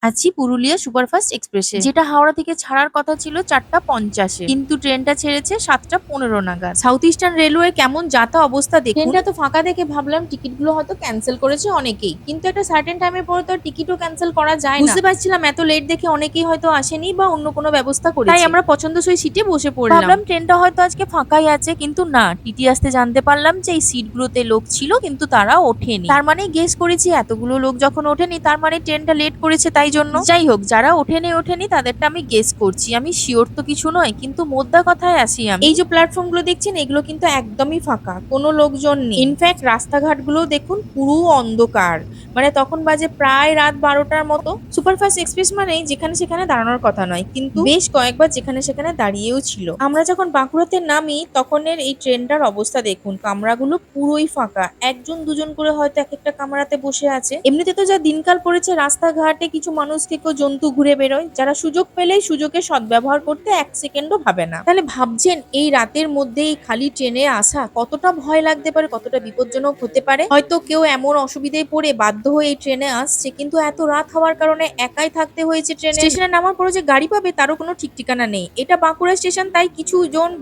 আছি পুরুলিয়া সুপারফাস্ট এক্সপ্রেসে, যেটা হাওড়া থেকে ছাড়ার কথা ছিল 4টা 50-এ, কিন্তু ট্রেনটা ছেড়েছে 7টা 15 নাগাদ। সাউথ ইস্টার্ন রেলওয়ে কেমন যাতা অবস্থা দেখুন। ট্রেনটা তো ফাঁকা দেখে ভাবলাম টিকিটগুলো হয়তো ক্যান্সেল করেছে অনেকেই, কিন্তু একটা সার্টেন টাইমের পরে তো আর টিকিটও ক্যান্সেল করা যায় না। বুঝতে পারছিলাম এত লেট দেখে অনেকেই হয়তো আসেনি বা অন্য কোনো ব্যবস্থা করেছে, তাই আমরা পছন্দসই সিটে বসে পড়লাম। ভাবলাম ট্রেনটা হয়তো আজকে ফাঁকাই আছে, কিন্তু না, টিটি আসতে জানতে পারলাম যে এই সিটগুলোতে লোক ছিল কিন্তু তারা ওঠেনি। তার মানে গেস করেছি এতগুলো লোক যখন ওঠেনি তার মানে ট্রেনটা লেট করেছে, তাই জন্য। যাই হোক, যারা ওঠেনি তাদেরটা আমি গেস করছি, আমি শিওর তো কিছু নয়। কিন্তু মোদ্দা কথায় আসি, আমি এই যে প্ল্যাটফর্ম গুলো দেখছেন এগুলো কিন্তু একদমই ফাঁকা, কোনো লোকজন নেই। ইনফ্যাক্ট রাস্তাঘাট গুলো দেখুন পুরো অন্ধকার, মানে তখন বাজে প্রায় রাত 12টার মতো। সুপারফাস্ট এক্সপ্রেস মানেই যেখানে সেখানে দাঁড়ানোর কথা নয়, কিন্তু বেশ কয়েকবার যেখানে সেখানে দাঁড়িয়েও ছিল। আমরা যখন বাঁকুড়াতে নামি তখনের এই ট্রেনটার অবস্থা দেখুন, কামরাগুলো পুরোই ফাঁকা, একজন দুজন করে হয়তো এক একটা কামরাতে বসে আছে। এমনিতে তো যা দিনকাল পড়েছে, রাস্তাঘাটে কিছু মানুষ থেকেও জন্তু ঘুরে বেরোয়, যারা সুযোগ পেলেই সুযোগের সদ্ব্যবহার করতে এক সেকেন্ডও ভাবে না। তাহলে ভাবছেন এই রাতের মধ্যে এই খালি ট্রেনে আসা কতটা ভয় লাগতে পারে, কতটা বিপজ্জনক হতে পারে। হয়তো কেউ এমন অসুবিধায় পড়ে বাধ্য হয়ে এই ট্রেনে আসছে, কিন্তু এত রাত হওয়ার কারণে একাই থাকতে হয়েছে ট্রেনে। স্টেশনে নামার পরে যে গাড়ি পাবে তারও কোনো ঠিক ঠিকানা নেই। এটা বাঁকুড়া স্টেশন, তাই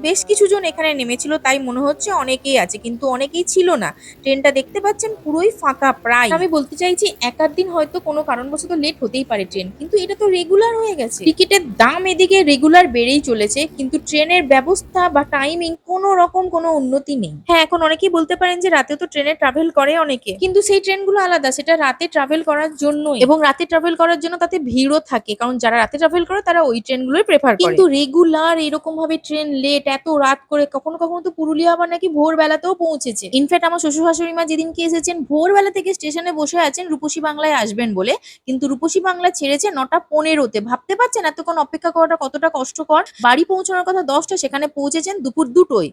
বেশ কিছু জন এখানে নেমেছিল, তাই মনে হচ্ছে অনেকেই আছে, কিন্তু অনেকেই ছিল না। ট্রেনটা দেখতে পাচ্ছেন পুরোই ফাঁকা প্রায়। আমি বলতে চাইছি এক আধ দিন হয়তো কোনো কারণবশত লেট হতেই পারে ট্রেন, কিন্তু এটা তো রেগুলার হয়ে গেছে। টিকিটের দাম এদিকে রেগুলার বেড়েই চলেছে, কিন্তু ট্রেনের ব্যবস্থা বা টাইমিং কোনো রকম কোনো উন্নতি নেই। হ্যাঁ, এখন অনেকেই বলতে পারেন যে রাতে তো ট্রেনে ট্রাভেল করে অনেকে, কিন্তু সেই ট্রেনগুলো আলাদা, সেটা রাতে ট্রাভেল করার জন্যই, এবং রাতে ট্রাভেল করার জন্য তাতে ভিড়ও থাকে, কারণ যারা রাতে ট্রাভেল করে তারা ওই ট্রেনগুলোই প্রেফার করে। কিন্তু রেগুলার এরকম ভাবে ট্রেন লেট, এত রাত করে, কখনো কখনো তো পুরুলিয়া আবার নাকি ভোরবেলাতেও পৌঁছেছে। ইনফ্যাক্ট আমার শ্বশুর শাশুড়ি মা যেদিনকে এসেছেন ভোরবেলা থেকে স্টেশনে বসে আছেন রূপসী বাংলায় আসবেন বলে, কিন্তু রূপসী বাংলা ছেড়েছে 9টা 15-তে। ভাবতে পারছেন এতক্ষণ অপেক্ষা করাটা কতটা কষ্টকর। বাড়ি পৌঁছানোর কথা 10টা, সেখানে পৌঁছেছেন দুপুর 2টোয়।